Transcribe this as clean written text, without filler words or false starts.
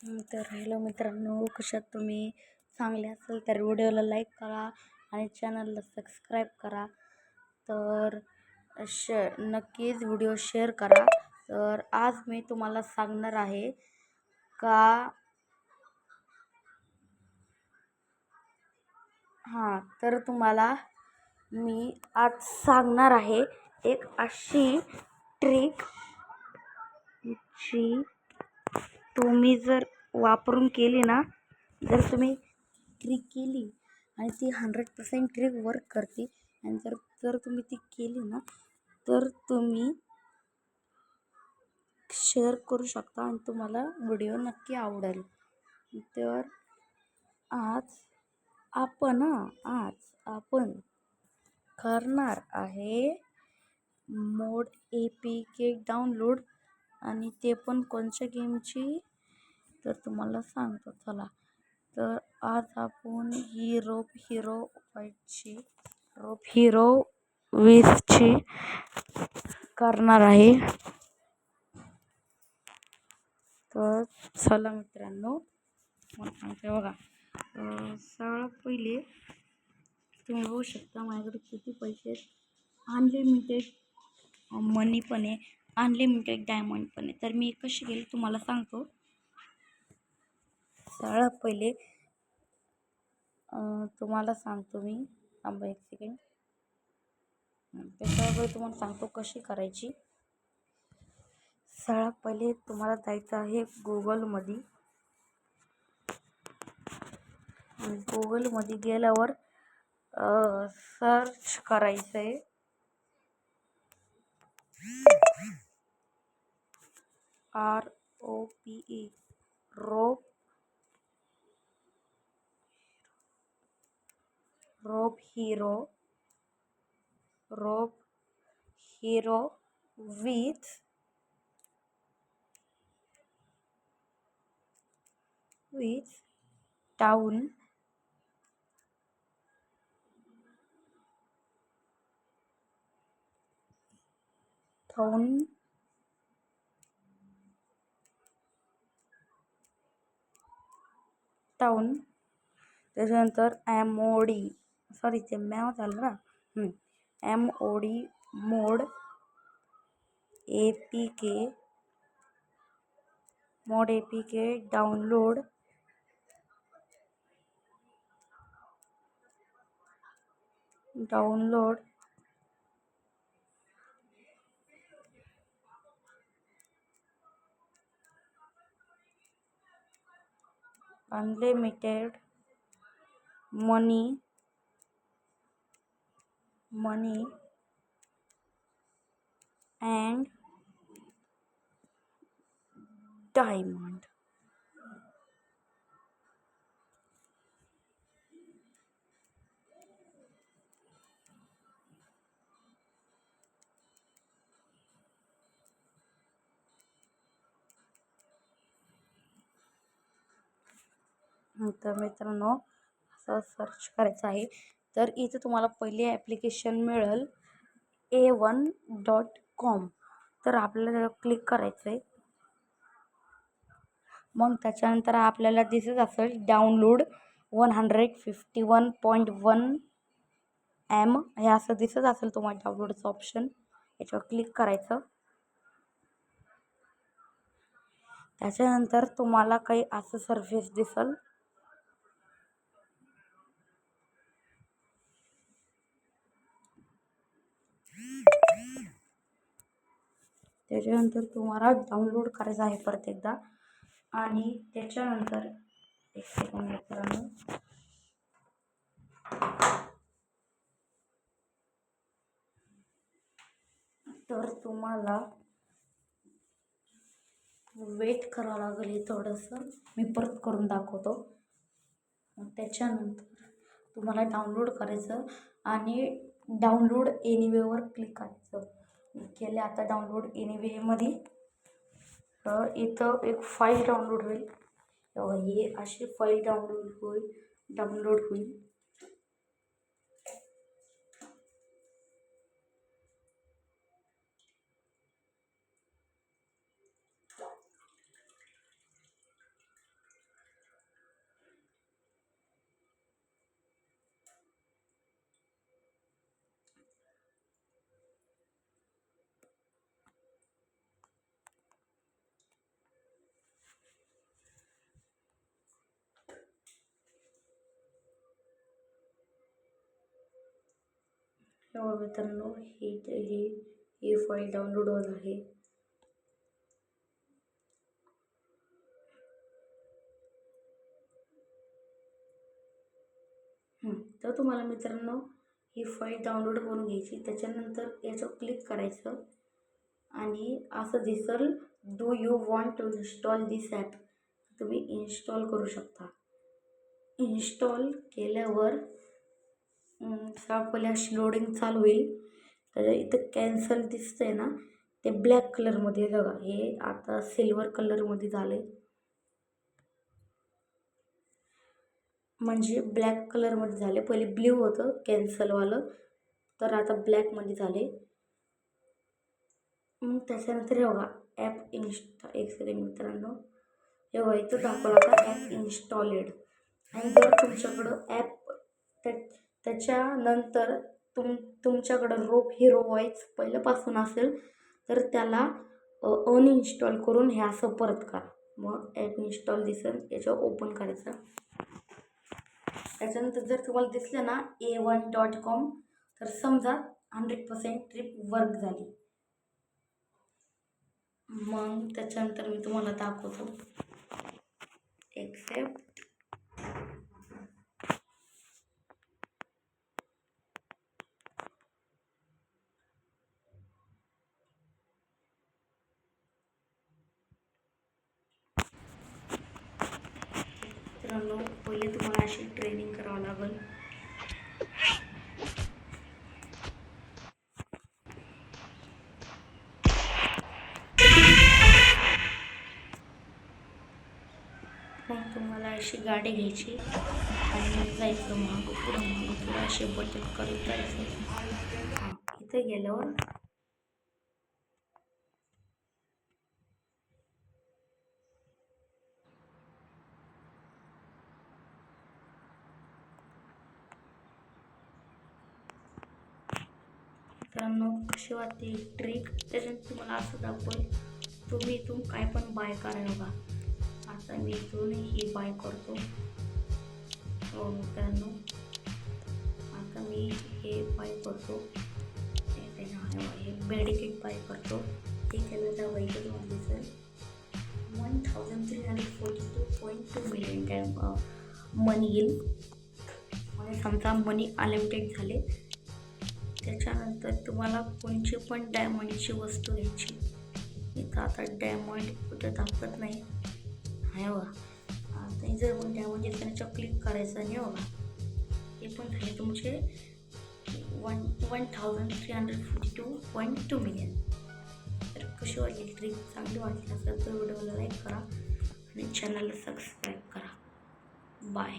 तर हॅलो मित्रांनो, कशात तुम्ही? चांगले असेल तर व्हिडिओला लाईक करा आणि चॅनलला सबस्क्राईब करा. तर नक्कीच व्हिडिओ शेअर करा. तर आज मी तुम्हाला सांगणार आहे का तर तुम्हाला मी आज सांगणार आहे एक अशी ट्रिक जी तुम्ही जर वापरून केली ना, जर तुम्ही ट्रिक केली आणि ती 100% ट्रिक वर्क करते आणि जर जर तुम्ही ती केली ना, तर तुम्ही शेअर करू शकता आणि तुम्हाला व्हिडिओ नक्की आवडेल. तर आज आपण करणार आहे मोड APK डाउनलोड आणि ते पण कोणत्या गेमची तर तुम्हाला सांगतो चला. तर आज आपण हिरो 20ची करणार आहे. तर चला मित्रांनो, मला सांगते बघा. सगळ्यात पहिले तुम्ही बघू शकता माझ्याकडे किती पैसे आहेत. अनलिमिटेड मनी पण आहे, अनलिमिटेड डायमंड पण आहे. तर मी कशी केली तुम्हाला सांगतो. सगळ्यात पहिले तुम्हाला सांगतो मी, थांबा एक सेकंड. त्याच्यावर तुम्हाला सांगतो कशी करायची. सगळ्यात पहिले तुम्हाला जायचं आहे गुगलमध्ये. गुगलमध्ये गेल्यावर सर्च करायचं आहे ROPE rope hero with town त्याच्यानंतर MOD सॉरी ते मॅव झालं ना. MOD mode APK download unlimited money and diamond. तर मित्रांनो, असं सर्च करायचं आहे. तर इथे तुम्हाला पहिले ॲप्लिकेशन मिळेल A1.com. तर आपल्याला क्लिक करायचं आहे. मग त्याच्यानंतर आपल्याला दिसत असेल डाउनलोड 151.1 M हे असं दिसत असेल तुम्हाला डाउनलोडचं ऑप्शन. याच्यावर क्लिक करायचं. त्याच्यानंतर तुम्हाला काही असं सर्फेस दिसेल. त्याच्यानंतर तुम्हाला डाउनलोड करायचं आहे परत एकदा. आणि त्याच्यानंतर एक सेकंड मित्रांनो, तर तुम्हाला वेट करावं लागेल थोडंसं. मी परत करून दाखवतो. त्याच्यानंतर तुम्हाला डाउनलोड करायचं आणि डाउनलोड एनिवेवर क्लिक करायचं. केले आता डाउनलोड एनिवेमध्ये. तर इथं एक फाईल डाउनलोड होईल. हे अशी फाईल डाउनलोड होईल. तेव्हा मित्रांनो ही फाईल डाउनलोड होत आहे. तर तुम्हाला मित्रांनो ही फाईल डाउनलोड करून घ्यायची. त्याच्यानंतर याच्यावर क्लिक करायचं आणि असं दिसेल, do you want to install this app. तुम्ही इन्स्टॉल करू शकता. इन्स्टॉल केल्यावर पहिले अशी लोडिंग चालू होईल. त्याच्या इथं कॅन्सल दिसतंय ना, ते ब्लॅक कलरमध्ये बघा, हे आता सिल्वर कलरमध्ये झाले, म्हणजे ब्लॅक कलरमध्ये झाले. पहिले ब्ल्यू होतं कॅन्सलवालं, तर आता ब्लॅकमध्ये झाले. मग त्याच्यानंतर हे बघा ॲप एक सेकंड मित्रांनो, हे बघा इथं दाखवला आता ॲप इन्स्टॉलेड. आणि जर तुमच्याकडं ॲप त्याच्यानंतर तुमच्याकडं हिरो व्हॉइस पहिल्यापासून असेल तर त्याला अनइन्स्टॉल करून हे असं परत करा. मग ॲप इन्स्टॉल दिसेल, याच्यावर ओपन करायचं. त्याच्यानंतर जर तुम्हाला दिसलं ना a1.com, तर समजा 100% ट्रिप वर्क झाली. मग त्याच्यानंतर मी तुम्हाला दाखवतो. एक्सेप्ट. मित्रांनो पहिले तुम्हाला अशी ट्रेनिंग करावं लागेल. मग तुम्हाला अशी गाडी घ्यायची आणि जायचं मागं पुढं असे बटन करत जायचं. इथे गेल्यावर मित्रांनो कशी वाटते ट्रिक, त्याच्यात तुम्हाला असं दाखवल, तुम्ही इथून काय पण बाय करा. बघा आता मी इथून ही बाय करतो. हो मित्रांनो, आता मी हे बाय करतो. हे मेडिकेट बाय करतो. ते केलं तर वैद्य तुम्हाला दिसेल 1342.2 मिलियन मनी येईल. म्हणजे समजा मनी अनलिमिटेड झाले. त्याच्यानंतर तुम्हाला कोणची पण डायमंडची वस्तू घ्यायची. इथं आता डायमंड कुठं दाखवत नाही आहे बघा. आता जर पण डायमंड त्याच्यावर क्लिक करायचं आणि बघा हे पण झाले तुमचे 1342.2 मिलियन. तर कशी वाटली ट्रिक? चांगली वाटली असेल तर व्हिडिओला लाईक करा आणि चॅनलला सबस्क्राईब करा. बाय.